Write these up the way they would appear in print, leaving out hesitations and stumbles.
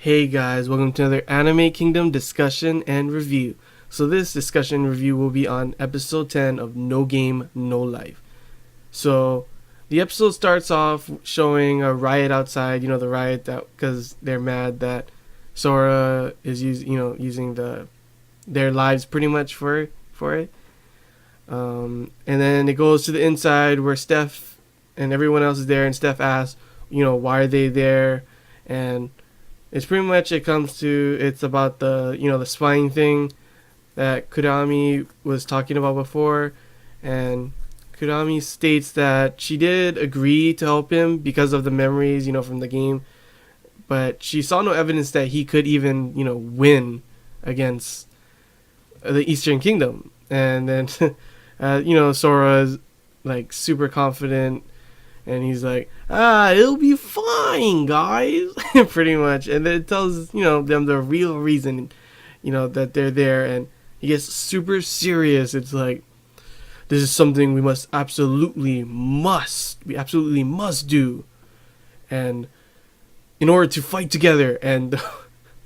Hey guys, welcome to another Anime Kingdom discussion and review. So this discussion review will be on episode 10 of No Game, No Life. So the episode starts off showing a riot outside, the riot that because they're mad that Sora is using their lives pretty much for it. And then it goes to the inside where Steph and everyone else is there, and Steph asks, why are they there? And it's pretty much it's about the spying thing that Kurami was talking about before, and Kurami states that she did agree to help him because of the memories, from the game, but she saw no evidence that he could even, win against the Eastern Kingdom. And then, Sora's like super confident, and he's like, it'll be fine, guys, pretty much. And then it tells, them the real reason, that they're there, and he gets super serious. It's like, this is something we absolutely must do, and in order to fight together. And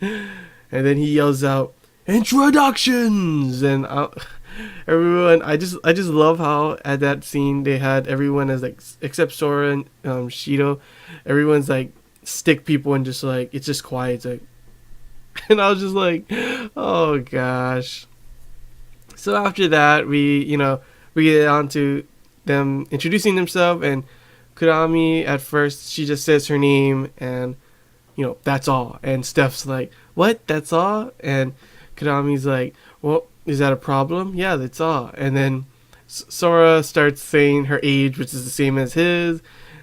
and then he yells out, introductions, and everyone. I just love how at that scene they had everyone as like, except Sora and Shido, everyone's like stick people, and just like it's just quiet. It's like, and I was just like, oh gosh. So after that, we get on to them introducing themselves, and Kurami at first she just says her name, and that's all. And Steph's like, what? That's all? And Kurami's like, well, is that a problem? Yeah, that's all. And then Sora starts saying her age, which is the same as his,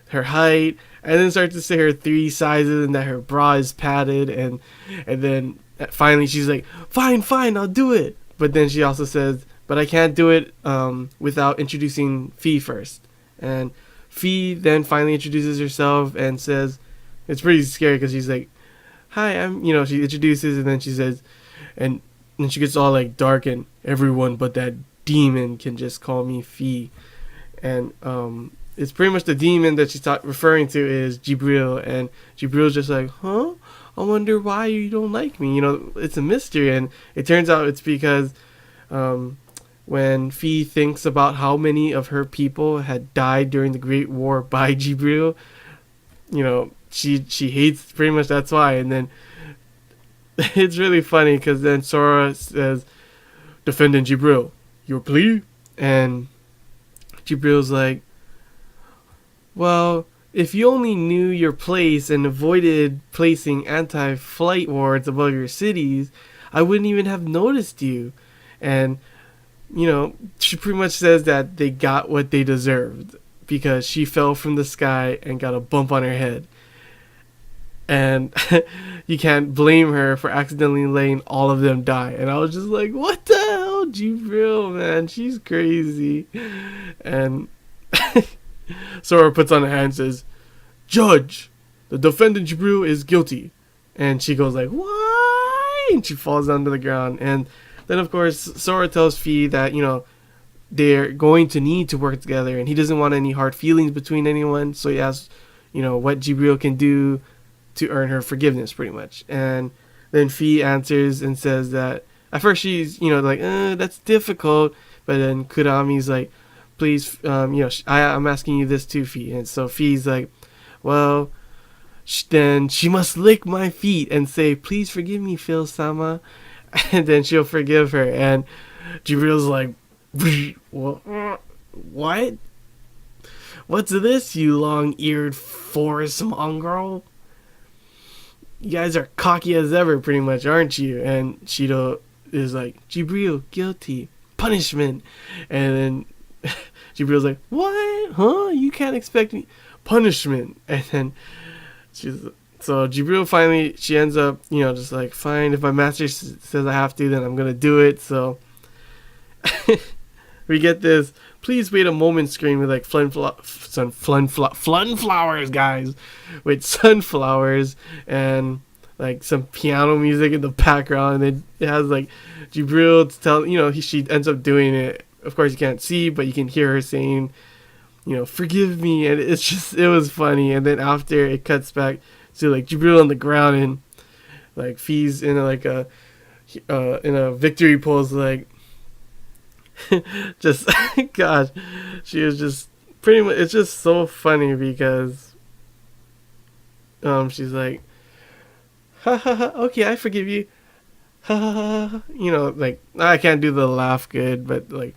her height, and then starts to say her 3 sizes and that her bra is padded, and then finally she's like, fine, I'll do it. But then she also says, but I can't do it without introducing Fee first. And Fee then finally introduces herself and says, it's pretty scary because she's like, hi, I'm, she introduces, and then she says, and she gets all like dark, and everyone but that demon can just call me Fee. And it's pretty much the demon that she's referring to is Jibril, and Jibril's just like, huh? I wonder why you don't like me. It's a mystery, and it turns out it's because when Fee thinks about how many of her people had died during the Great War by Jibril, she hates, pretty much that's why. And then it's really funny because then Sora says, Defendant Jibril, your plea? And Jibril's like, well, if you only knew your place and avoided placing anti-flight wards above your cities, I wouldn't even have noticed you. And, she pretty much says that they got what they deserved because she fell from the sky and got a bump on her head. And you can't blame her for accidentally letting all of them die. And I was just like, what the hell, Jibril, man? She's crazy. And Sora puts on her hand and says, Judge, the defendant Jibril is guilty. And she goes like, why? And she falls down to the ground. And then, of course, Sora tells Fee that, they're going to need to work together, and he doesn't want any hard feelings between anyone. So he asks, what Jibril can do to earn her forgiveness, pretty much. And then Fee answers and says that at first she's, like, that's difficult. But then Kurami's like, please, I'm asking you this too, Fee. And so Fee's like, well, then she must lick my feet and say, please forgive me, Phil-sama. And then she'll forgive her. And Jibril's like, what? What's this, you long-eared forest mongrel? You guys are cocky as ever, pretty much, aren't you? And Shido is like, Jibril, guilty, punishment. And then Jibril's like, what? Huh? You can't expect me. Punishment. And then so Jibril finally, she ends up, just like, fine, if my master says I have to, then I'm going to do it. So we get this, please wait a moment screen with like flowers, guys, with sunflowers and like some piano music in the background. And it has like Jibril to tell, she ends up doing it. Of course you can't see, but you can hear her saying, forgive me. And it was funny. And then after it cuts back to like Jibril on the ground, and like Fee's in a victory pose, like just gosh, she is just pretty much. It's just so funny because she's like, ha ha ha, okay, I forgive you, ha ha ha, like I can't do the laugh good, but like,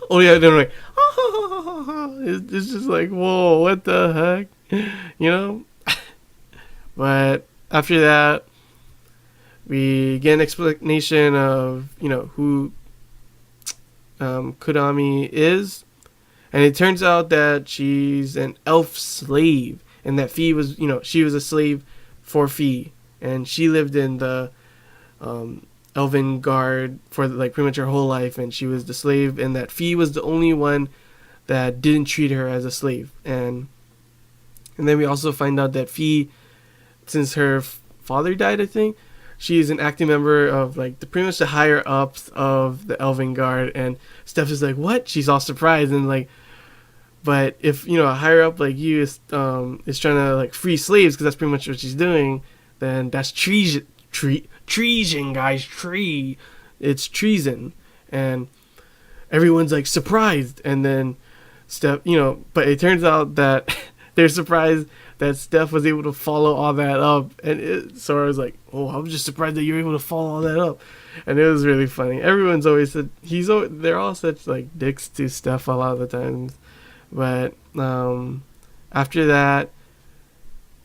oh yeah, then like, it's just like, whoa, what the heck, you know. But after that, we get an explanation of who Kurami is, and it turns out that she's an elf slave, and that Fee was she was a slave for Fee, and she lived in the Elven Guard for like pretty much her whole life, and she was the slave, and that Fee was the only one that didn't treat her as a slave, and then we also find out that Fee, since her father died, I think, she is an active member of like pretty much the higher ups of the Elven Guard, and Steph is like, what? She's all surprised, and like, but if a higher up like you is trying to like free slaves, because that's pretty much what she's doing, then that's treason, guys, it's treason, and everyone's like surprised, and then Steph, but it turns out that they're surprised that Steph was able to follow all that up, and Sora's like, oh, I'm just surprised that you're able to follow all that up, and it was really funny. Everyone's always said they're all such like dicks to Steph a lot of the times, but after that,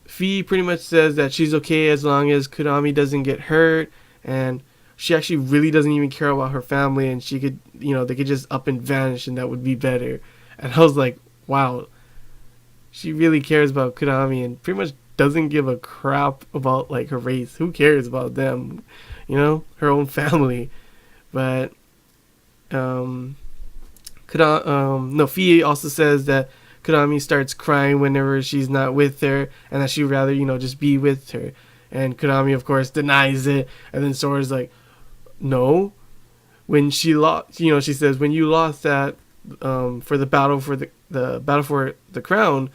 Fee pretty much says that she's okay as long as Kurami doesn't get hurt, and she actually really doesn't even care about her family, and she could, they could just up and vanish, and that would be better. And I was like, wow, she really cares about Kurami and pretty much doesn't give a crap about like her race. Who cares about them? Her own family. But Fee also says that Kurami starts crying whenever she's not with her, and that she'd rather, just be with her. And Kurami, of course, denies it. And then Sora's like, no. When she lost, she says, when you lost that for the battle for the battle for the crown,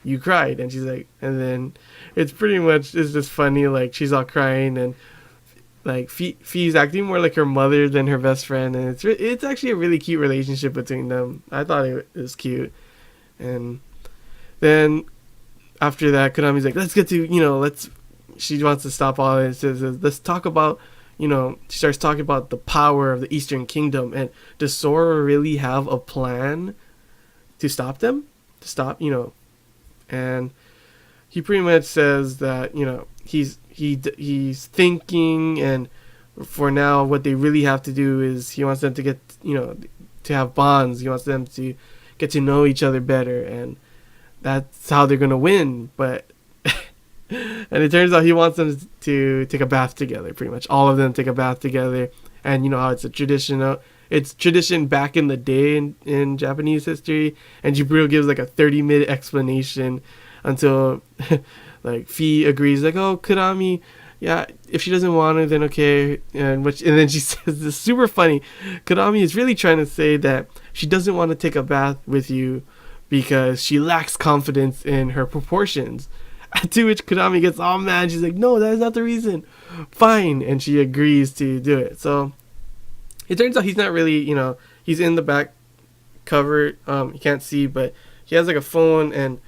you cried. And she's like, and then it's just funny. Like, she's all crying, and like Fee's acting more like her mother than her best friend, and it's actually a really cute relationship between them. I thought it was cute. And then after that, Konami's like, let's get to, she wants to stop all this. Says, let's talk about, she starts talking about the power of the Eastern Kingdom. And does Sora really have a plan to stop them? And he pretty much says that, he's thinking, and for now, what they really have to do is he wants them to get, to have bonds. He wants them to get to know each other better, and that's how they're gonna win. But and it turns out he wants them to take a bath together. Pretty much all of them take a bath together, and how it's a tradition. It's tradition back in the day in Japanese history, and Jibril gives like a 30-minute explanation until like Fee agrees, like, oh, Kurami, yeah, if she doesn't want to, then okay. And then she says this super funny. Kurami is really trying to say that she doesn't want to take a bath with you because she lacks confidence in her proportions. To which Kurami gets all mad. She's like, no, that is not the reason. Fine. And she agrees to do it. So it turns out he's not really, he's in the back cover. You can't see, but he has like a phone, and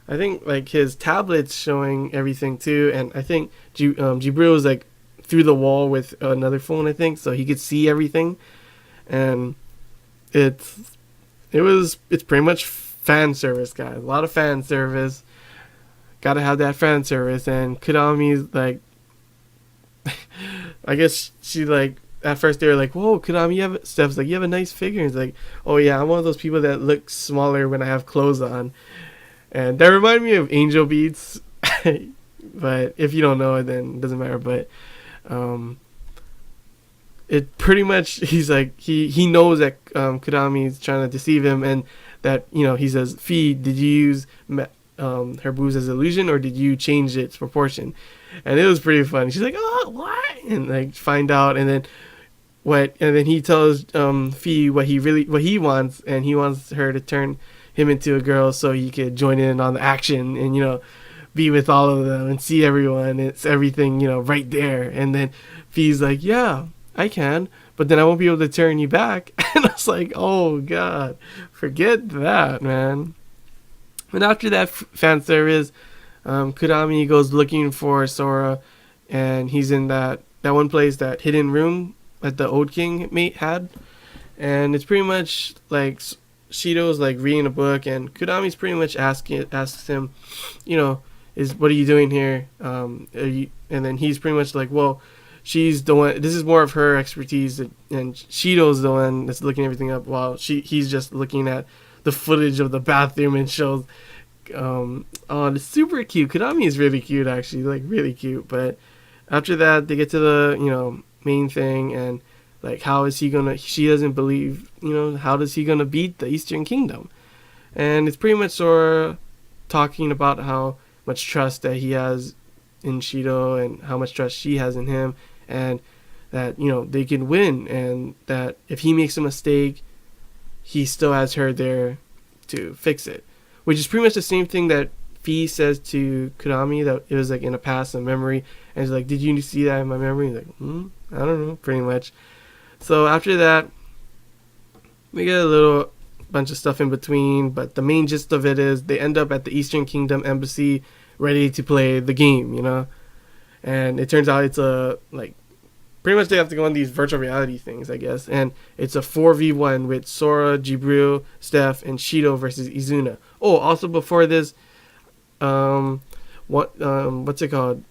I think like his tablet's showing everything too. And I think Jibril was like through the wall with another phone, I think, so he could see everything. And it's pretty much fan service, guys. A lot of fan service. Gotta have that fan service. And Konami's like, I guess she like, at first they were like, whoa, Konami, Steph's like, you have a nice figure. And he's like, oh yeah, I'm one of those people that look smaller when I have clothes on. And that reminded me of Angel Beats. But if you don't know it, then it doesn't matter. But it pretty much, he's like, he knows that Konami is trying to deceive him, and that, he says, Fee, did you use her boobs as illusion, or did you change its proportion? And it was pretty funny. She's like, oh, what? And like find out, and then he tells Fee what he wants, and he wants her to turn him into a girl so he could join in on the action. And be with all of them and see everyone. It's everything, right there. And then V's like, yeah, I can, but then I won't be able to turn you back. And I was like, oh god, forget that, man. And after that fan service, Kurami goes looking for Sora, and he's in that one place, that hidden room that the old king mate had. And it's pretty much like Shido's like reading a book, and Kurami's pretty much asks him, is what are you doing here? And then he's pretty much like, well, she's the one. This is more of her expertise, and Shido's the one that's looking everything up, while he's just looking at the footage of the bathroom and shows. Oh, it's super cute. Kurami is really cute, actually, like really cute. But after that, they get to the main thing, and like, how is he gonna? She doesn't believe, how does he gonna beat the Eastern Kingdom? And it's pretty much Sora talking about how much trust that he has in Shido, and how much trust she has in him, and that they can win, and that if he makes a mistake, he still has her there to fix it, which is pretty much the same thing that Fee says to Kurami, that it was like in a past, a memory, and he's like, did you see that in my memory? He's like, I don't know, pretty much. So after that, we get a little bunch of stuff in between, but the main gist of it is they end up at the Eastern Kingdom embassy, ready to play the game, and it turns out it's pretty much they have to go on these virtual reality things, I guess, and it's a 4v1 with Sora, Jibril, Steph, and Shido versus Izuna. Oh, also before this, what's it called?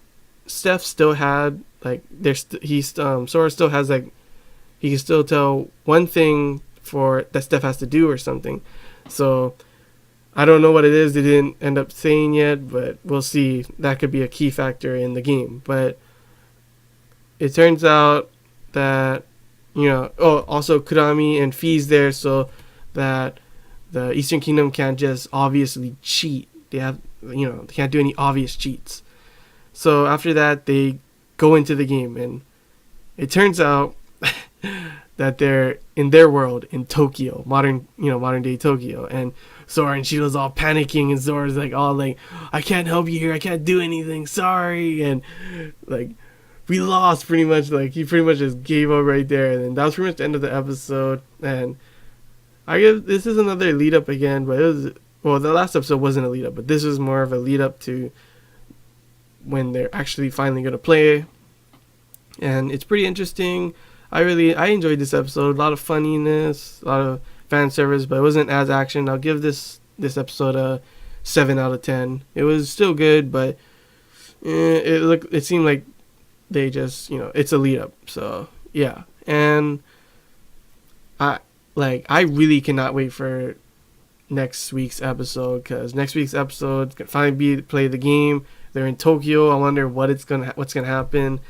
Steph still had Sora still has he can still tell one thing that Steph has to do or something. So I don't know what it is. They didn't end up saying yet, but we'll see. That could be a key factor in the game. But it turns out that, also Kurami and Fee's there, so that the Eastern Kingdom can't just obviously cheat. They have, they can't do any obvious cheats. So after that, they go into the game, and it turns out that they're in their world in Tokyo, modern day Tokyo, and Sora and Shido's all panicking, and Zora's like, all like, I can't help you here, I can't do anything, sorry, and like, we lost, pretty much. Like, he pretty much just gave up right there, and then that was pretty much the end of the episode. And I guess this is another lead up again, but the last episode wasn't a lead up, but this was more of a lead up to when they're actually finally gonna play, and it's pretty interesting. I enjoyed this episode. A lot of funniness, a lot of fan service, but it wasn't as action. I'll give this episode a 7 out of 10. It was still good, but it seemed like they just, it's a lead up. So yeah, and I really cannot wait for next week's episode, because next week's episode can finally play the game. They're in Tokyo. I wonder what's gonna happen,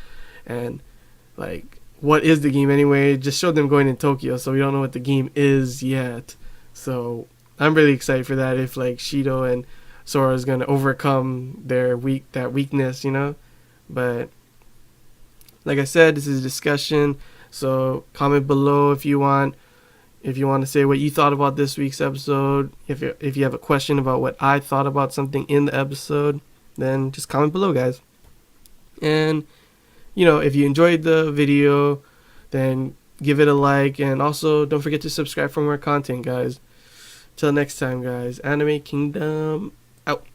and like, what is the game anyway? Just showed them going in Tokyo, so we don't know what the game is yet. So I'm really excited for that. If like Shido and Sora is gonna overcome that weakness, But like I said, this is a discussion. So comment below if you want to say what you thought about this week's episode. If you have a question about what I thought about something in the episode, then just comment below, guys. And if you enjoyed the video, then give it a like, and also don't forget to subscribe for more content, guys. Till next time, guys. Anime Kingdom out.